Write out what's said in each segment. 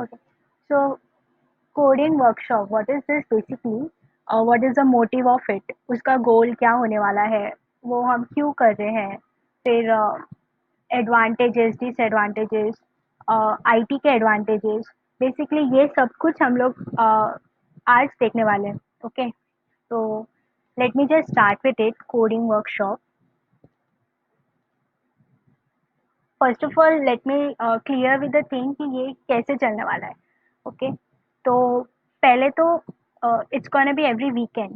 Okay. So coding workshop what is this basically, what is the motive of it, उसका गोल क्या होने वाला है, वो हम क्यों कर रहे हैं, फिर एडवांटेजेस डिसएडवांटेजेस, आईटी के एडवांटेजेस, बेसिकली ये सब कुछ हम लोग आज देखने वाले हैं. ओके. तो late me just start with it. Coding workshop, first of all let me clear with the thing कि ये कैसे चलने वाला है. ओके. तो पहले तो it's gonna be every weekend.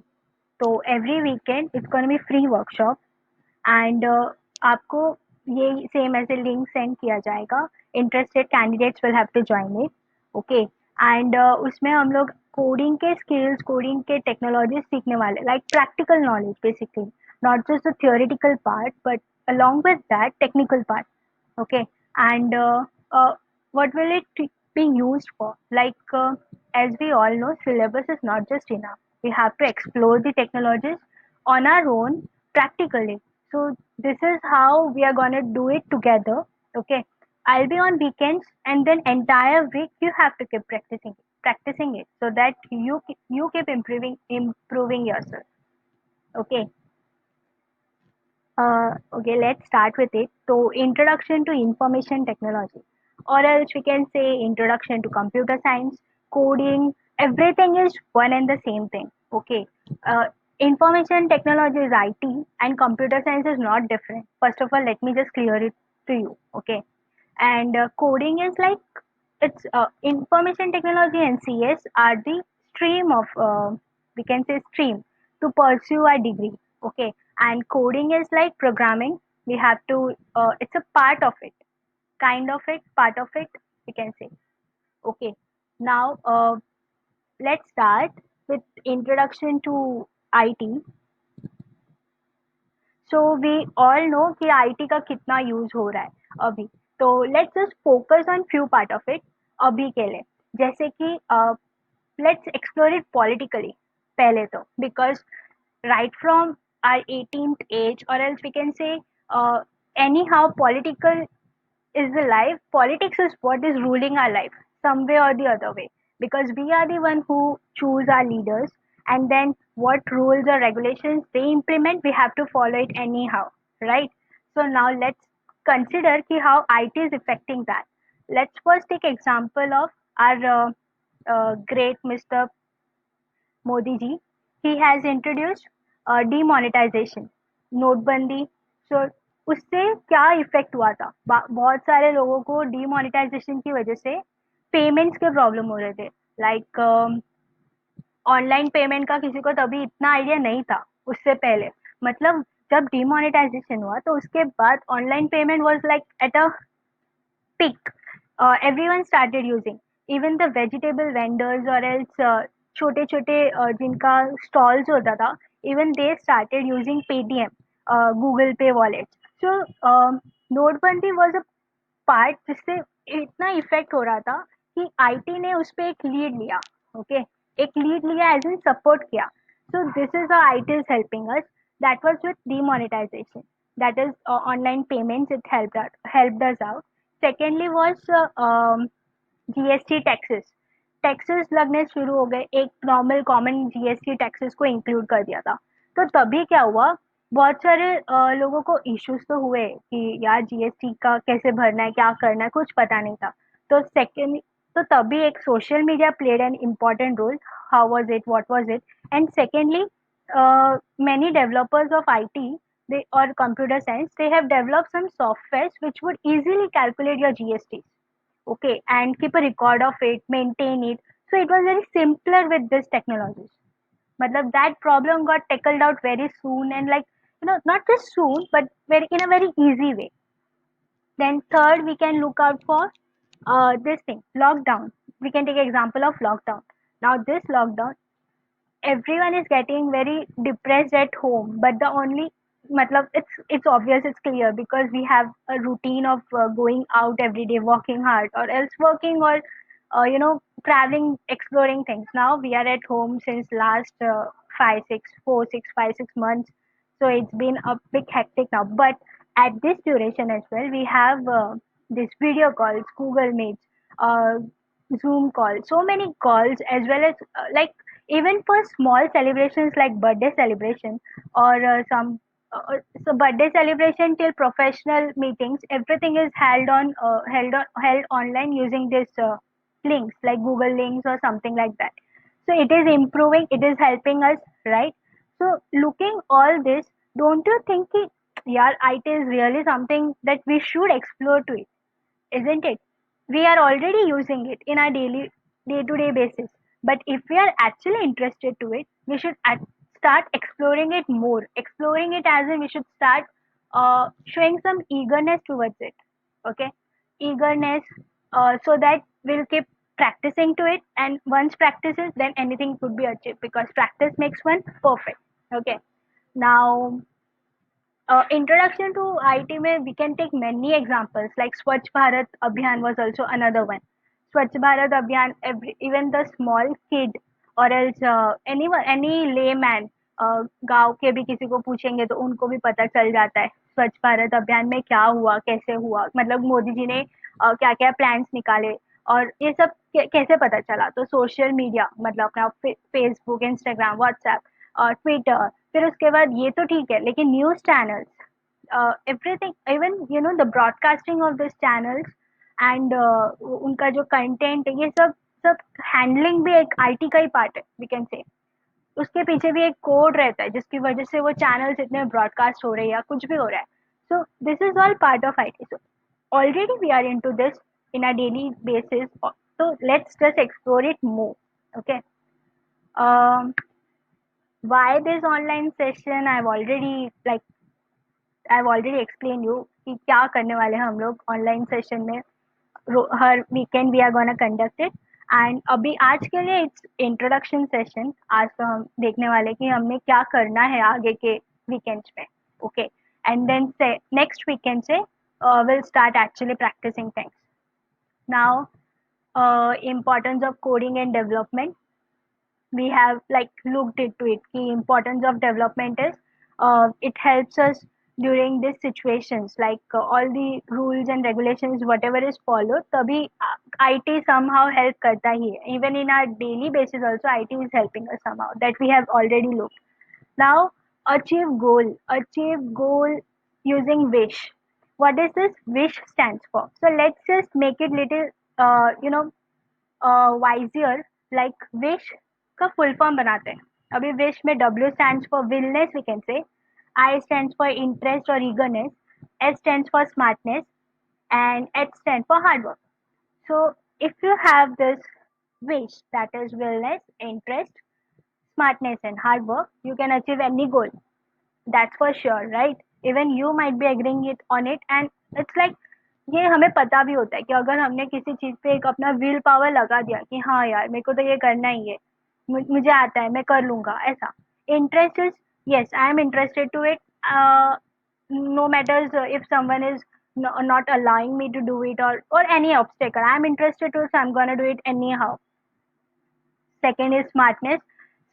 तो every weekend it's gonna be free workshop. And आपको ये सेम ऐसे लिंक सेंड किया जाएगा. Interested candidates will have to join it. Okay. And उसमें हम लोग कोडिंग के स्किल्स, कोडिंग के टेक्नोलॉजी सीखने वाले, like practical knowledge basically, not just the theoretical part but along with that technical part. Okay. And what will it be used for, like as we all know, syllabus is not just enough. We have to explore the technologies on our own practically. So this is how we are going to do it together. Okay. I'll be on weekends, and then entire week you have to keep practicing it so that you keep improving yourself. Okay. Okay, let's start with it. So, introduction to information technology, or else we can say introduction to computer science, coding, everything is one and the same thing. Okay. Uh, Information technology is IT, and computer science is not different. First of all, let me just clear it to you. Okay. And coding is like, it's information technology and CS are the stream of, we can say, stream to pursue a degree. Okay. And coding is like programming. We have to, it's a part of it, kind of it, part of it, we can say. Okay. Now let's start with introduction to IT. So we all know कि IT का कितना use हो रहा है अभी. तो let's just focus on few part of it अभी के लिए. जैसे कि लेट्स एक्सप्लोर इट पॉलिटिकली पहले तो, because right from our 18th age, or else we can say anyhow political is the life. Politics is what is ruling our life some way or the other way, because we are the one who choose our leaders, and then what rules or regulations they implement, we have to follow it anyhow, right? So now let's consider ki how IT is affecting that. Let's first take example of our great Mr. Modi ji. He has introduced demonetization, नोटबंदी. सो उससे क्या effect हुआ था, बहुत सारे लोगों को demonetisation की वजह से पेमेंट्स के प्रॉब्लम हो रहे थे. लाइक ऑनलाइन पेमेंट का किसी को तभी इतना आइडिया नहीं था उससे पहले. मतलब जब डीमोनेटाइजेशन हुआ तो उसके बाद online payment was like at a peak. Everyone started using, even the vegetable vendors, or else छोटे छोटे जिनका स्टॉल्स होता था, even they started using Paytm, Google Pay wallet. So नोटबंदी was a पार्ट जिससे इतना इफेक्ट हो रहा था कि आईटी ने उस पर एक लीड लिया. ओके. एक लीड लिया एज इन सपोर्ट किया. सो this is IT is helping us. That was with demonetization, that is online payments. It helped us out. Secondly was GST taxes. Taxes लगने शुरू हो गए, एक नॉर्मल कॉमन जीएसटी टैक्सेस को include कर दिया था. तो तभी क्या हुआ, बहुत सारे लोगों को इश्यूज तो हुए कि यार जीएसटी का कैसे भरना है, क्या करना है, कुछ पता नहीं था. तो सेकेंड, तो तभी एक social media played an important role. How was it, what was it. And secondly, many developers of IT, they or computer science, they have developed some softwares which would easily calculate your GST. Okay, and keep a record of it, maintain it. So it was very simpler with this technology. Matlab that problem got tackled out very soon, and like, not just soon but very in a very easy way. Then third, we can look out for this thing, lockdown. We can take example of lockdown. Now this lockdown, everyone is getting very depressed at home, but the only, matlab, it's obvious, it's clear, because we have a routine of going out every day, working hard, or else working, or traveling, exploring things. Now we are at home since last 5 6 months. So it's been a bit hectic now, but at this duration as well, we have this video calls, Google Meets, Zoom call, so many calls, as well as like even for small celebrations like birthday celebration or some so birthday celebration till professional meetings, everything is held online using this links like Google links or something like that. So it is improving, it is helping us, right? So looking all this, don't you think कि, यार IT is really something that we should explore to it, isn't it? We are already using it in our daily day-to-day basis. But if we are actually interested to it, we should start exploring it more. Exploring it as in we should start showing some eagerness towards it. Okay, eagerness, so that we'll keep practicing to it. And once practices, then anything could be achieved because practice makes one perfect. Okay, now introduction to IT में we can take many examples like Swachh Bharat Abhiyan was also another one. Swachh Bharat Abhiyan, even the small kid or else anyone, any layman, गांव के भी किसी को पूछेंगे तो उनको भी पता चल जाता है स्वच्छ भारत अभियान में क्या हुआ, कैसे हुआ, मतलब मोदी जी ने क्या क्या प्लान्स निकाले और ये सब कैसे पता चला। तो सोशल मीडिया मतलब अपना फेसबुक, इंस्टाग्राम, व्हाट्सएप, ट्विटर, फिर उसके बाद ये तो ठीक है, लेकिन news channels, everything, even you know the broadcasting of this channels and उनका जो कंटेंट है, ये सब सब हैंडलिंग भी एक आईटी का ही पार्ट है, वी कैन से। उसके पीछे भी एक कोड रहता है जिसकी वजह से वो चैनल्स इतने ब्रॉडकास्ट हो रहे हैं या कुछ भी हो रहा है। सो this is all part of IT. So already we are into this in a daily basis, so let's just explore it more. Okay, um, why this online session, I've already explained you कि क्या करने वाले हैं हम लोग online session में। हर weekend we are gonna conduct it. And अभी आज के लिए इट्स इंट्रोडक्शन सेशन। आज तो हम देखने वाले कि हमें क्या करना है आगे के वीकेंड्स में। ओके, एंड देन से नेक्स्ट वीकेंड से will start actually practicing things. Now importance of coding and development, we have like looked into it. The importance of development is it helps us during these situations, like all the rules and regulations whatever is followed, तभी IT somehow help करता ही है। Even in our daily basis also IT is helping us somehow, that we have already looked. Now, achieve goal using wish. What does this wish stands for? So let's just make it little wiser, like wish का full form बनाते हैं। अभी wish में W stands for willness, we can say. I stands for interest और eagerness, S stands for smartness, and H stands for hard work. So if you have this wish, that is wellness, interest, smartness, and hard work, you can achieve any goal. That's for sure, right? Even you might be agreeing it on it, and it's like ये हमें पता भी होता है कि अगर हमने किसी चीज पे एक अपना विल पावर लगा दिया कि हाँ यार मेरे को तो ये करना ही है, मुझे आता है, मैं कर लूंगा, ऐसा। Interest is, yes, I am interested to it, no matters if someone is not allowing me to do it, or any obstacle, I am interested to it, so I'm gonna do it anyhow. Second is smartness.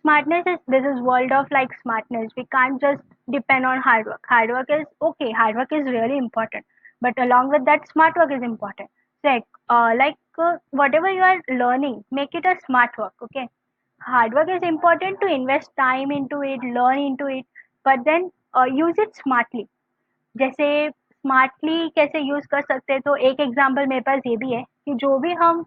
Smartness is, this is world of like smartness. We can't just depend on hard work. Hard work is okay. Hard work is really important, but along with that, smart work is important. Whatever you are learning, make it a smart work. Okay, hard work is important to invest time into it, learn into it, but then use it smartly. जैसे smartly कैसे use कर सकते हैं, तो एक example मेरे पास ये भी है कि जो भी हम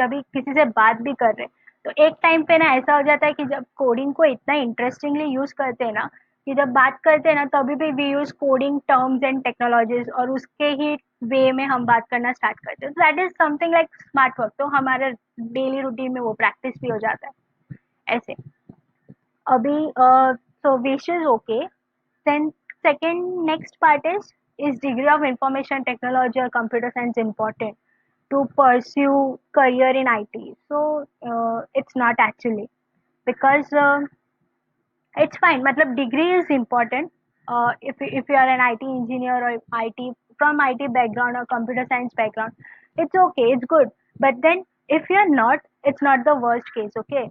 कभी किसी से बात भी कर रहे हैं, तो एक टाइम पे ना ऐसा हो जाता है कि जब कोडिंग को इतना इंटरेस्टिंगली यूज करते हैं ना, कि जब बात करते हैं ना तभी भी we use coding terms and technologies, और उसके ही वे में हम बात करना स्टार्ट करते हैं। That is something like smart work. तो हमारे डेली रूटीन में वो प्रैक्टिस भी हो जाता है ऐसे। अभी so wish is okay. Then second next part is degree of information technology or computer science important to pursue career in IT? So it's not actually, because it's fine. मतलब degree is important. If you are an IT engineer or IT from IT background or computer science background, it's okay, it's good. But then if you are not, it's not the worst case. Okay,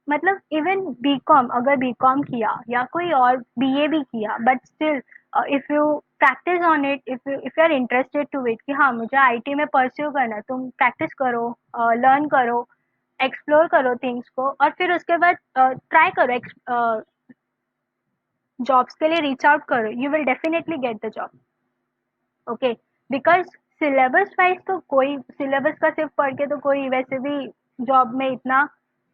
मतलब even BCom, अगर BCom किया या कोई और BA भी किया, but still if you practice on it, if you are interested to it कि हाँ मुझे आईटी में परस्यू करना है, तुम प्रैक्टिस करो, लर्न करो, एक्सप्लोर करो थिंग्स को, और फिर उसके बाद ट्राई करो, जॉब्स के लिए रीच आउट करो, you will definitely get the job. Okay, because syllabus wise तो कोई सिलेबस का सिर्फ पढ़ के तो कोई वैसे भी जॉब में इतना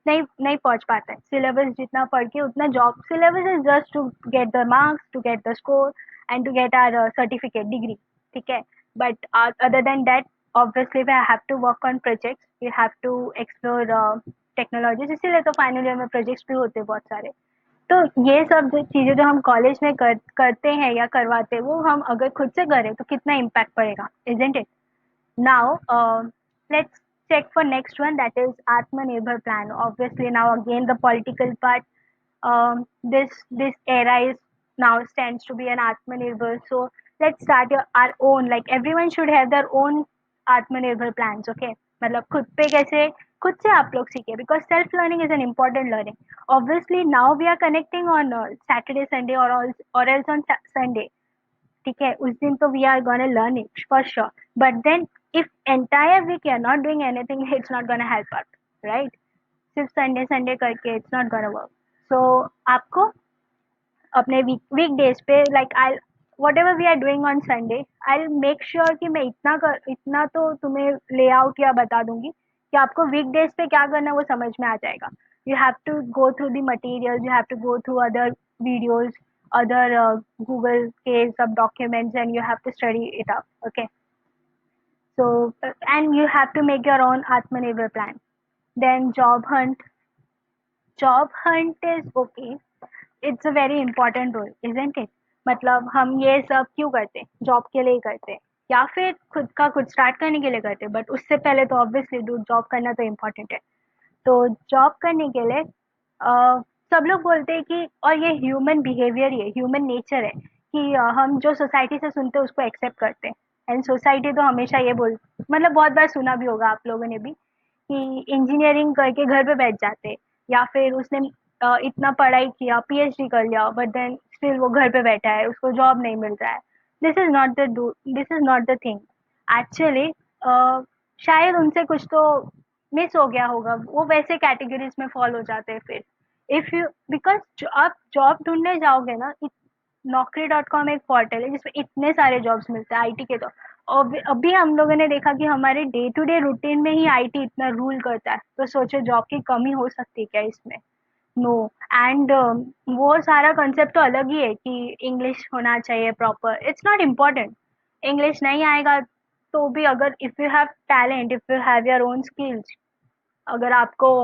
नहीं नहीं पहुंच पाता है। सिलेबस जितना पढ़ के उतना job, syllabus is just to get the marks, to get the score and to get our certificate degree, ठीक है। But other than that, obviously we have to work on projects, we have to explore technologies, इसीलिए तो final year में projects भी होते हैं बहुत सारे। तो ये सब जो चीज़ें जो हम कॉलेज में करते हैं या करवाते हैं, वो हम अगर खुद से करें तो कितना इम्पैक्ट पड़ेगा, isn't it? Now let's check for next one, that is Atmanirbhar plan. Obviously now again the political part, this era is now stands to be an Atmanirbhar. So let's start our own, like everyone should have their own Atmanirbhar plans, okay? मतलब खुद पे कैसे, खुद से आप लोग सीखे, because self learning is an important learning. Obviously now we are connecting on Saturday Sunday, or else on Sunday, ठीक है, उस दिन तो we are gonna learn it for sure, but then if entire week you are not doing anything, it's not gonna help us, right? सिर्फ Sunday Sunday करके it's not gonna work. So आपको अपने weekdays पे, like I whatever we are doing on Sunday, I make sure कि मैं इतना तो तुम्हें लेआउट या बता दूंगी कि आपको वीक डेज पे क्या करना है वो समझ में आ जाएगा। You have to go through the materials, you have to go through other videos, other Google के सब documents, and you have to study it up, okay? So and you have to make your own Atmanirbhar plan. Then job hunt is okay, it's a very important role, isn't it? मतलब हम ये सब क्यों करते हैं, job के लिए ही करते हैं या फिर खुद का खुद स्टार्ट करने के लिए करते हैं, बट उससे पहले तो ऑब्वियसली जॉब करना तो इम्पोर्टेंट है। तो जॉब करने के लिए सब लोग बोलते हैं कि, और ये ह्यूमन बिहेवियर, ये ह्यूमन नेचर है कि हम जो सोसाइटी से सुनते हैं उसको एक्सेप्ट करते हैं। एंड सोसाइटी तो हमेशा ये बोल, मतलब बहुत बार सुना भी होगा आप लोगों ने भी कि इंजीनियरिंग करके घर पे बैठ जाते, या फिर उसने इतना पढ़ाई किया, पीएचडी कर लिया, बट देन स्टिल वो घर पे बैठा है, उसको जॉब नहीं मिल रहा है। This is not the thing actually. शायद उनसे कुछ तो मिस हो गया होगा, वो वैसे कैटेगरीज में फॉल हो जाते हैं फिर। इफ यू, बिकॉज आप जॉब ढूंढने जाओगे ना, नौकरी.com एक पोर्टल है जिसमें इतने सारे जॉब्स मिलते हैं आईटी के। तो अभी हम लोगों ने देखा कि हमारे डे टू डे रूटीन में ही आईटी इतना रूल करता है, तो सोचो जॉब की कमी हो सकती है क्या इसमें? नो। एंड वो सारा कंसेप्ट तो अलग ही है कि इंग्लिश होना चाहिए proper, it's not important. English नहीं आएगा तो भी, अगर if you have talent, if you have your own skills, अगर आपको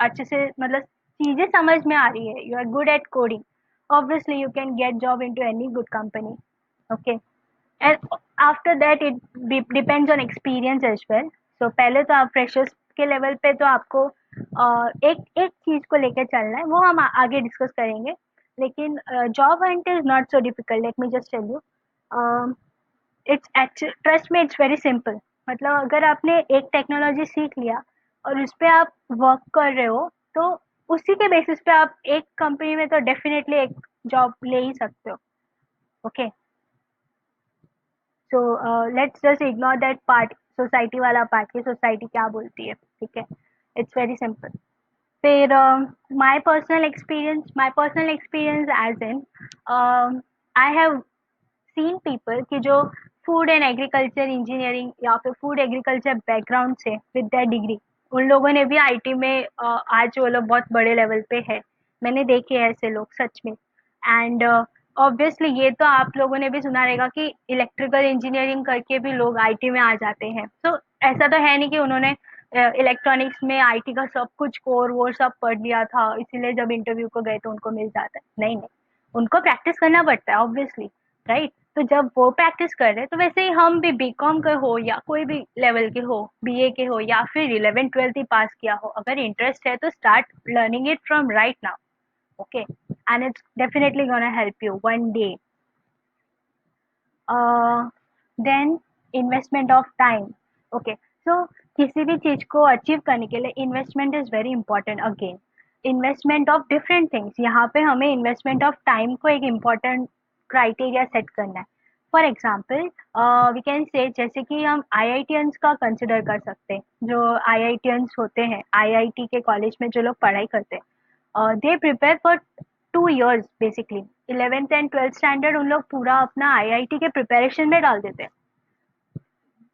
अच्छे से मतलब चीजें समझ में आ रही है, you are good at coding, obviously you can get job into any good company, okay? And after that it depends on experience as well. So पहले तो आप फ्रेशर्स के लेवल पे तो आपको एक एक चीज को लेकर चलना है, वो हम आगे डिस्कस करेंगे। लेकिन job hunt is not so difficult, let me just tell you. It's trust me, it's very simple. मतलब अगर आपने एक टेक्नोलॉजी सीख लिया और उस पर आप वर्क कर रहे हो, तो उसी के बेसिस पे आप एक कंपनी में तो डेफिनेटली एक जॉब ले ही सकते हो, okay? So let's just ignore that part, society वाला पार्ट की सोसाइटी क्या बोलती है, ठीक है? It's very simple. फिर my personal experience as in, I have seen people कि जो फूड एंड एग्रीकल्चर इंजीनियरिंग या फिर फूड एग्रीकल्चर बैकग्राउंड से विद दैट डिग्री, उन लोगों ने भी आईटी में आज वो लोग बहुत बड़े लेवल पे है। मैंने देखे हैं ऐसे लोग सच में। एंड ऑब्वियसली ये तो आप लोगों ने भी सुना रहेगा कि इलेक्ट्रिकल इंजीनियरिंग करके भी लोग आईटी में आ जाते हैं। तो ऐसा तो है नहीं कि उन्होंने इलेक्ट्रॉनिक्स में आईटी का सब कुछ कोर वोर सब पढ़ लिया था, इसीलिए जब इंटरव्यू को गए तो उनको मिल जाता है, नहीं नहीं। उनको प्रैक्टिस करना पड़ता है ऑब्वियसली, राइट? तो जब वो प्रैक्टिस कर रहे हैं, तो वैसे ही हम भी बीकॉम के हो या कोई भी लेवल के हो, बीए के हो या फिर 11th 12th ही पास किया हो, अगर इंटरेस्ट है तो start learning it from right now, okay? And it's definitely gonna help you one day. Then investment of time, okay? So किसी भी चीज को अचीव करने के लिए investment is very important. Again investment of different things, यहाँ पे हमें इन्वेस्टमेंट ऑफ टाइम को एक इम्पॉर्टेंट क्राइटेरिया सेट करना है। फॉर एग्जाम्पल वी कैन से जैसे कि हम आईआईटियंस का कंसिडर कर सकते हैं। जो आईआईटियंस होते हैं, आईआईटी के कॉलेज में जो लोग पढ़ाई करते हैं, they prepare for 2 years basically. 11th and 12th standard उन लोग पूरा अपना आईआईटी के प्रिपरेशन में डाल देते हैं।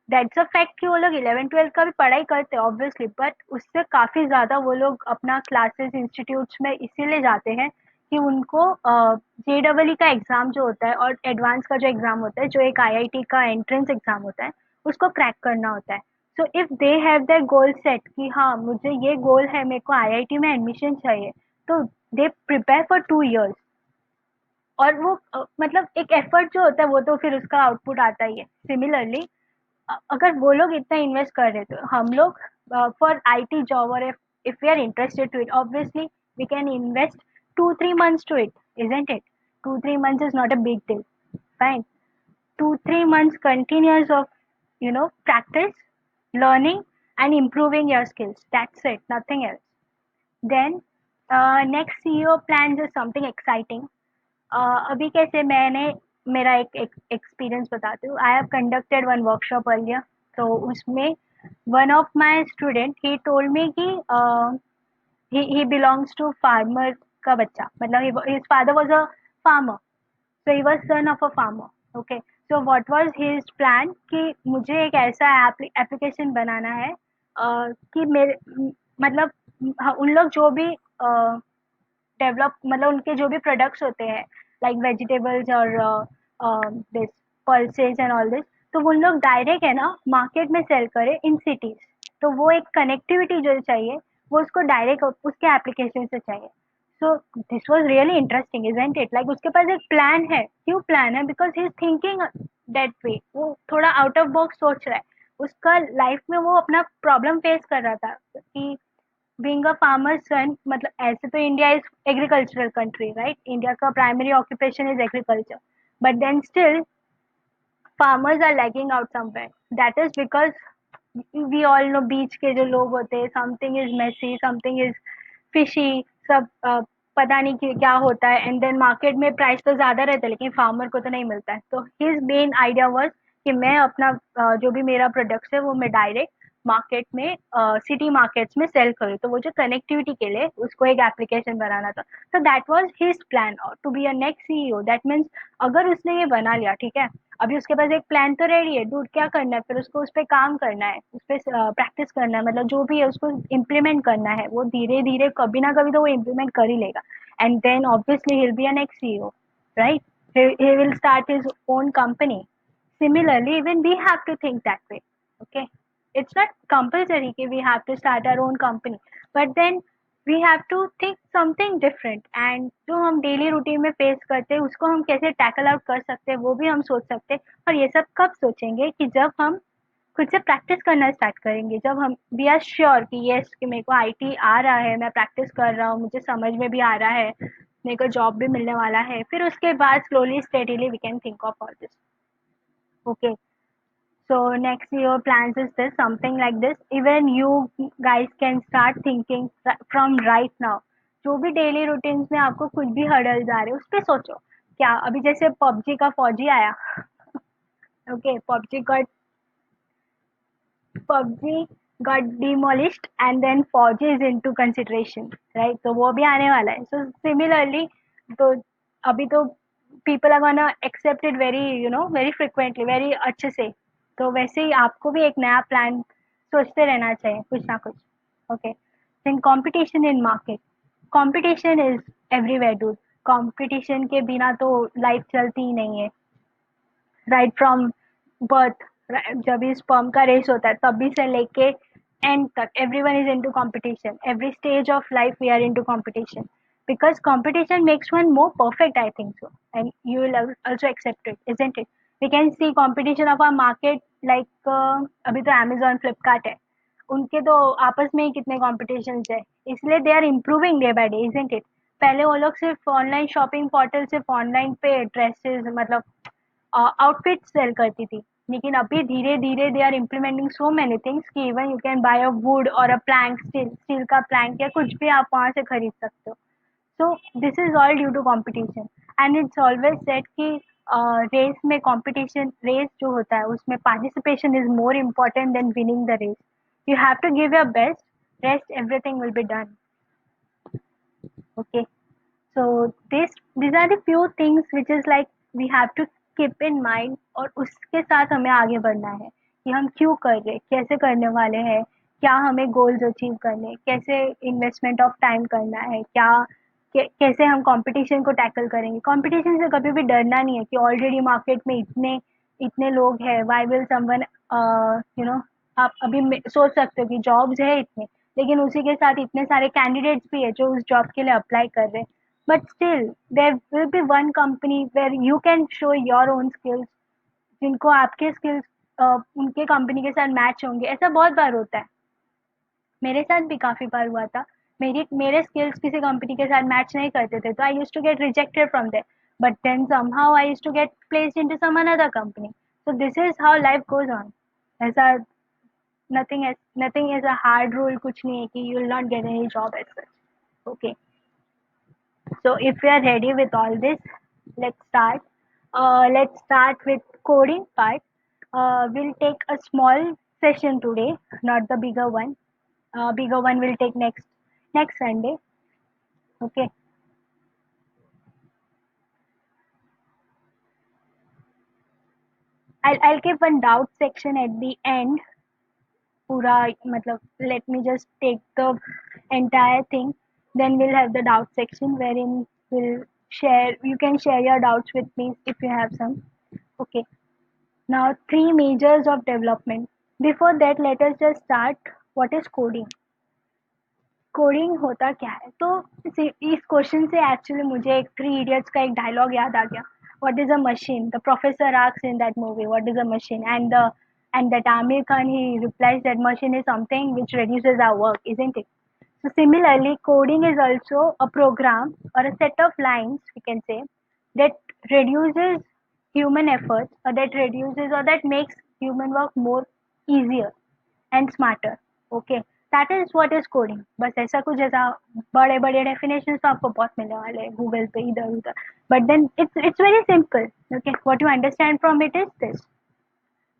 दैट्स अ फैक्ट कि वो लोग 11 12 का भी पढ़ाई करते हैं ऑब्वियसली, बट उससे काफ़ी ज़्यादा वो लोग अपना क्लासेस इंस्टीट्यूट्स में इसीलिए जाते हैं कि उनको जेडबलई का एग्ज़ाम जो होता है और एडवांस का जो एग्ज़ाम होता है, जो एक आईआईटी का एंट्रेंस एग्ज़ाम होता है, उसको क्रैक करना होता है। So if they have that goal set कि हाँ मुझे ये गोल है, मेरे को आईआईटी में एडमिशन चाहिए, तो दे प्रिपेयर फॉर 2 years। और वो मतलब एक एफर्ट जो होता है वो तो फिर उसका आउटपुट आता ही है। सिमिलरली अगर वो लोग इतना इन्वेस्ट कर रहे तो हम लोग फॉर आईटी जॉब, और if we are interested to it, obviously we can invest 2 3 months to it, isn't it? 2 3 months is not a big deal, fine. 2 3 months continuous of practice, learning, and improving your skills, that's it, nothing else. Then next CEO plans is something exciting. अभी कैसे मैंने मेरा एक experience बताती हूँ। I have conducted one workshop earlier. तो उसमें one of my student he told me कि he belongs to farmer का बच्चा, मतलब his father was a farmer, so he was son of a farmer. Okay, so what was his plan कि मुझे एक ऐसा एप्लीकेशन बनाना है कि मेरे मतलब हाँ, उन लोग जो भी डेवलप मतलब उनके जो भी प्रोडक्ट्स होते हैं लाइक वेजिटेबल्स और this pulses and all this, तो वो लोग डायरेक्ट है ना मार्केट में सेल करें इन सिटीज। तो वो एक कनेक्टिविटी जो चाहिए वो उसको डायरेक्ट उसके एप्लीकेशन से चाहिए। So this was really interesting, isn't it? Like उसके पास एक प्लान है। क्यों प्लान है? Because he is thinking that way, वो थोड़ा आउट ऑफ बॉक्स सोच रहा है। उसका लाइफ में वो अपना प्रॉब्लम फेस कर रहा था कि बीइंग अ फार्मर सन, मतलब ऐसे तो India is agricultural country, right? India का primary occupation is agriculture, but then still farmers are lagging out somewhere. That is because we all know बीच के जो लोग होते हैं, something is messy, something is fishy, सब पता नहीं कि क्या होता है। एंड देन मार्केट में प्राइस तो ज्यादा रहता है लेकिन फार्मर को तो नहीं मिलता है। तो हिज मेन आइडिया वाज कि मैं अपना जो भी मेरा प्रोडक्ट्स है वो मैं डायरेक्ट मार्केट में सिटी मार्केट्स में सेल करूँ। तो वो जो कनेक्टिविटी के लिए उसको एक एप्लीकेशन बनाना था। तो that was his plan to be a next CEO. That means अगर उसने ये बना लिया, ठीक है, अभी उसके पास एक प्लान तो रेडी है, डूड क्या करना है फिर उसको उस पर काम करना है, उस पर प्रैक्टिस करना है, मतलब जो भी है उसको इम्प्लीमेंट करना है। वो धीरे धीरे कभी ना कभी तो वो इम्प्लीमेंट कर ही लेगा। And then obviously he will be a next CEO, right? He will start his own company. Similarly, even we have to think that way. Okay, it's not compulsory कि we have to start our own company, but then we have to think something different, and जो हम daily routine में face करते हैं उसको हम कैसे tackle out कर सकते हैं वो भी हम सोच सकते हैं। और ये सब कब सोचेंगे? कि जब हम खुद से प्रैक्टिस करना स्टार्ट करेंगे, जब हम वी आर श्योर कि यस कि मेरे को आईटी आ रहा है, मैं प्रैक्टिस कर रहा हूँ, मुझे समझ में भी आ रहा है, मेरे को जॉब भी मिलने वाला है, फिर उसके बाद slowly steadily we can think of all this. Okay, so next year plans is this, something like this. Even you guys can start thinking from right now. जो भी डेली रूटीन्स में आपको कुछ भी हर्डल्स आ रहे हैं उस पर सोचो। क्या अभी जैसे पबजी का फौजी आया, okay, PUBG got demolished and then Fauji is into consideration, right? तो वो भी आने वाला है। So similarly, तो अभी तो people are gonna accept it very very frequently, very अच्छे से। तो वैसे ही आपको भी एक नया प्लान सोचते रहना चाहिए कुछ ना कुछ। Okay, then competition in market, competition is everywhere dude। competition के बिना तो लाइफ चलती ही नहीं है। राइट फ्रॉम बर्थ, जब भी स्पर्म का रेस होता है तभी से लेके एंड तक everyone is into competition. Every stage of life we are into competition because competition makes one more perfect, I think so, and you will also accept it, isn't it? We can see competition of our market like अभी तो Amazon, Flipkart है, उनके तो आपस में ही कितने competitions है, इसलिए they are improving day by day, isn't it? पहले वो लोग सिर्फ ऑनलाइन शॉपिंग पोर्टल, सिर्फ ऑनलाइन पे ड्रेसेस मतलब आउटफिट सेल करती थी, लेकिन अभी धीरे धीरे they are implementing so many things कि even you can buy a wood और अ प्लैंक, स्टील का प्लैंक या कुछ भी आप वहां से खरीद सकते हो। So this is all due to competition. And it's always set कि रेस में कंपटीशन रेस जो होता है उसमें participation is more important than winning the race. You have to give your best. Rest everything will be done. Okay. So these are the few things which is like we have to keep in mind और उसके साथ हमें आगे बढ़ना है कि हम क्यों कर रहे हैं, कैसे करने वाले हैं, क्या हमें गोल्स अचीव करने हैं, कैसे इन्वेस्टमेंट ऑफ टाइम करना है, क्या कैसे हम कंपटीशन को टैकल करेंगे. कंपटीशन से कभी भी डरना नहीं है कि ऑलरेडी मार्केट में इतने इतने लोग हैं. Why will someone you know आप अभी सोच सकते हो कि जॉब्स है इतने, लेकिन उसी के साथ इतने सारे कैंडिडेट्स भी है जो उस जॉब के लिए अप्लाई कर रहे हैं. But still there will be one company where you can show your own skills, जिनको आपके स्किल्स उनके कंपनी के साथ मैच होंगे. ऐसा बहुत बार होता है, मेरे साथ भी काफ़ी बार हुआ था. मेरे स्किल्स किसी कंपनी के साथ मैच नहीं करते थे, तो I used to get rejected from there. But then somehow I used to get placed into some another company. So this is how life goes on. ऐसा nothing is a hard rule. कुछ नहीं है कि you will not get any job as such. Okay. So if we are ready with all this, let's start. Let's start with coding part. We'll take a small session today, not the bigger one. Bigger one will take next Sunday. Okay. I'll keep one doubt section at the end. पूरा मतलब let me just take the entire thing. Then we'll have the doubt section wherein we'll share. You can share your doubts with me if you have some. Okay. Now, three majors of development. Before that, let us just start. What is coding? Coding होता क्या है? तो इस question से actually मुझे एक three idiots का एक डायलॉग याद आ गया. What is a machine? The professor asks in that movie what is a machine, and that Aamir Khan he replies that machine is something which reduces our work, isn't it? So similarly, coding is also a program or a set of lines, we can say, that reduces human efforts, or that reduces or that makes human work more easier and smarter. Okay, that is what is coding. बस ऐसा कुछ ऐसा बड़े बड़े definitions तो आपको बहुत मिलने वाले हैं गूगल पे इधर उधर. But then it's very simple. Okay, what you understand from it is this.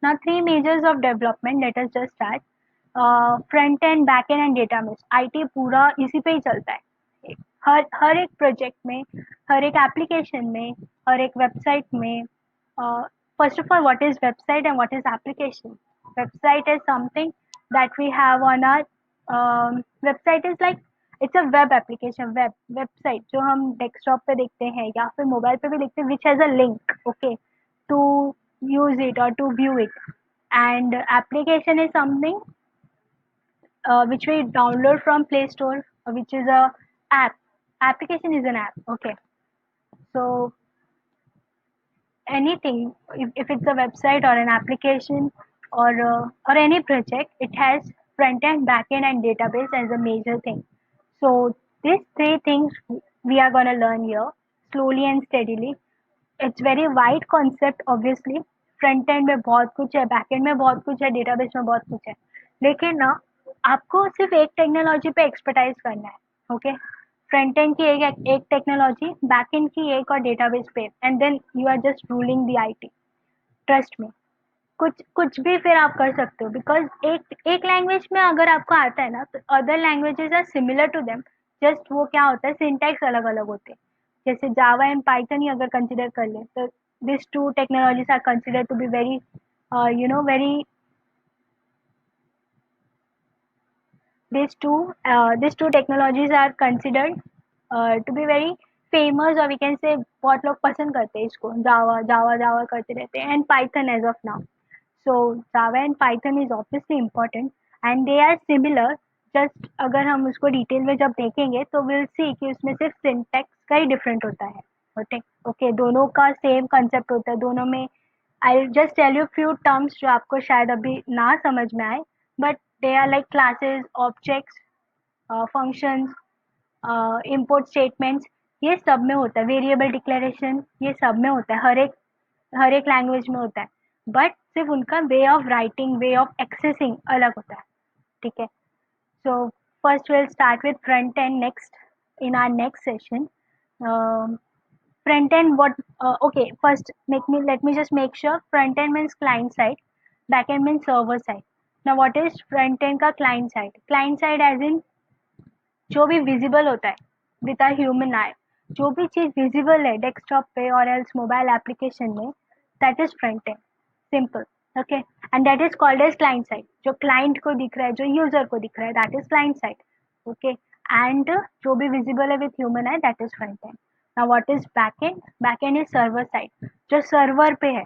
Now three majors of development. Let us just start. Front end, back end and database. IT पूरा इसी पे ही चलता है. हर एक प्रोजेक्ट में, हर एक एप्लीकेशन में, हर एक वेबसाइट में. First of all, what is website and what is application? Website is something that we have on our website is like it's a web application. Website जो हम डेस्कटॉप पे देखते हैं या फिर मोबाइल पे भी देखते हैं, which has a link, okay, to use it or to view it. And application is something which we download from Play Store, which is a app. Application is an app. Okay. So anything, if it's a website or an application or any project, it has front end, back end, and database as a major thing. So these three things we are gonna learn here slowly and steadily. It's very wide concept obviously. Front end में बहुत कुछ है, back and में बहुत कुछ है, database में बहुत कुछ है, लेकिन ना आपको सिर्फ एक टेक्नोलॉजी पे एक्सपर्टाइज करना है. ओके. फ्रंट एंड की एक टेक्नोलॉजी, बैक एंड की एक और डेटाबेस पे, and then you are just ruling the IT. Trust me. कुछ कुछ भी फिर आप कर सकते हो, बिकॉज एक लैंग्वेज में अगर आपको आता है ना तो other languages are similar to them. Just वो क्या होता है, सिंटैक्स अलग अलग होते हैं. जैसे जावा एंड पाइथन ही अगर कंसिडर कर ले तो this two technologies are consider to be very very these two technologies are considered to be very famous, or we can say बहुत लोग पसंद करते हैं इसको. जावा जावा जावा करते रहते हैं, and Python as of now. So Java and Python is obviously important and they are similar. Just अगर हम उसको डिटेल में जब देखेंगे तो विल सी कि उसमें सिर्फ सिंटैक्स का ही डिफरेंट होता है. ओके. ओके, दोनों का सेम कंसेप्ट होता है. दोनों में I just tell you few terms जो आपको शायद अभी ना समझ में आए, but they are like classes, objects, functions, import statements. ये सब में होता है. वेरिएबल डिक्लेरेशन, ये सब में होता है. हर एक लैंग्वेज में होता है, बट सिर्फ उनका way of writing, way of accessing अलग होता है. ठीक है. So first will start with front end next in our next session. front end what okay, first make me let me just make sure. Front end means client side, back end means server side. Now what is front end का client side? Client side as in जो भी visible होता है with are human आई, जो भी चीज visible है desktop पे और एल्स मोबाइल एप्लीकेशन में, that is front end, simple. Okay, and that is called as client side. जो क्लाइंट को दिख रहा है, जो यूजर को दिख रहा है, that is client side. Okay, and जो भी विजिबल है with human I, that is front and. Now what is back and? Back and is server side, जो सर्वर पे है.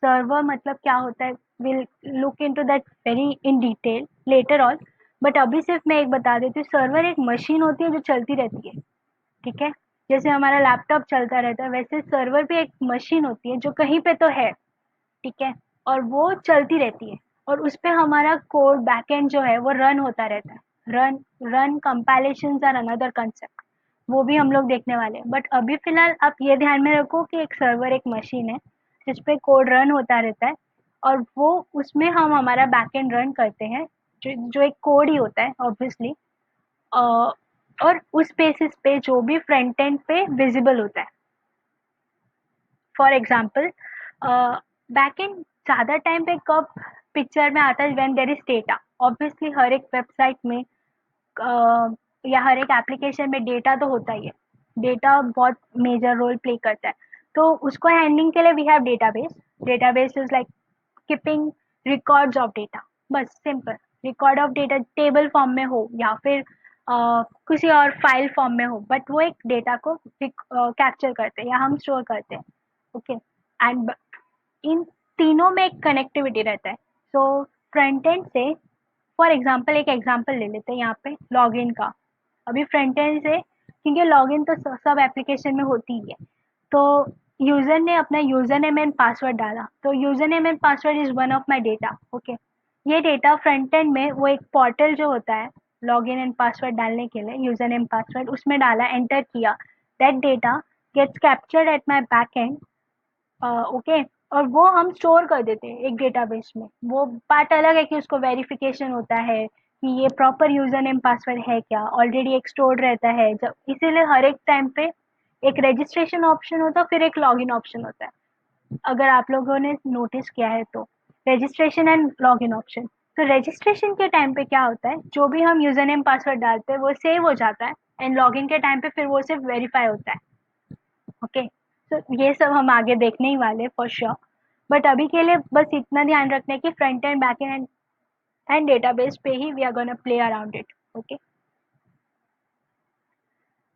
सर्वर मतलब क्या होता है, will look into that very in detail later on. But अभी सिर्फ मैं एक बता देती हूँ, सर्वर एक मशीन होती है जो चलती रहती है. ठीक है, जैसे हमारा लैपटॉप चलता रहता है, वैसे सर्वर भी एक मशीन होती है जो कहीं पे तो है. ठीक है, और वो चलती रहती है, और उस पे हमारा कोड बैकएंड जो है वो रन होता रहता है. Run run compilations are another concept, वो भी हम लोग देखने वाले हैं. बट अभी फिलहाल आप ये ध्यान में रखो कि एक सर्वर एक मशीन है जिस पे कोड रन होता रहता है, और वो उसमें हम हमारा बैकएंड रन करते हैं, जो एक कोड ही होता है ऑब्वियसली. और उस बेसिस पे जो भी फ्रंट एंड पे विजिबल होता है. फॉर एग्जाम्पल, बैक एंड ज़्यादा टाइम पे कब पिक्चर में आता है? When there is data. Obviously हर एक वेबसाइट में या हर एक एप्लीकेशन में डेटा तो होता ही है. डेटा बहुत मेजर रोल प्ले करता है. तो उसको हैंडलिंग के लिए we have database. Database is like keeping records of data. बस simple, record of data table form में हो या फिर किसी और फाइल फॉर्म में हो, बट वो एक डेटा को कैप्चर करते हैं या हम स्टोर करते हैं. ओके, एंड इन तीनों में एक कनेक्टिविटी रहता है. सो फ्रंट एंड से, फॉर एग्जाम्पल एक एग्जाम्पल ले लेते हैं यहाँ पे लॉगिन का. अभी फ्रंट एंड से, क्योंकि लॉगिन तो सब एप्लीकेशन में होती ही है, तो यूजर ने अपना यूजर नेम एंड पासवर्ड डाला, तो user name and password is one of my data. Okay, ये डेटा फ्रंट एंड में वो एक पोर्टल जो होता है लॉगिन एंड पासवर्ड डालने के लिए, यूजर नेम पासवर्ड उसमें डाला, एंटर किया, that data gets captured at my back end. Okay, और वो हम स्टोर कर देते हैं एक डेटाबेस में. वो पार्ट अलग है कि उसको वेरिफिकेशन होता है कि ये प्रॉपर यूजर नेम पासवर्ड है क्या, ऑलरेडी एक स्टोर्ड रहता है. जब इसीलिए हर एक टाइम पे एक रजिस्ट्रेशन ऑप्शन होता है, फिर एक लॉगिन ऑप्शन होता है. अगर आप लोगों ने नोटिस किया है तो, रजिस्ट्रेशन एंड लॉगिन ऑप्शन. तो रजिस्ट्रेशन के टाइम पे क्या होता है, जो भी हम यूजर नेम पासवर्ड डालते हैं वो सेव हो जाता है, एंड लॉगिन के टाइम पे फिर वो सिर्फ वेरीफाई होता है. ओके, तो ये सब हम आगे देखने ही वाले फॉर श्योर. बट अभी के लिए बस इतना ध्यान रखना है कि front end back end database पे ही we are gonna play around it. Okay,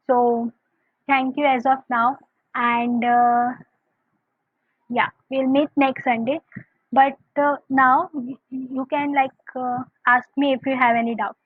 so thank you as of now, and yeah, we'll meet next Sunday. But now you can like ask me if you have any doubts.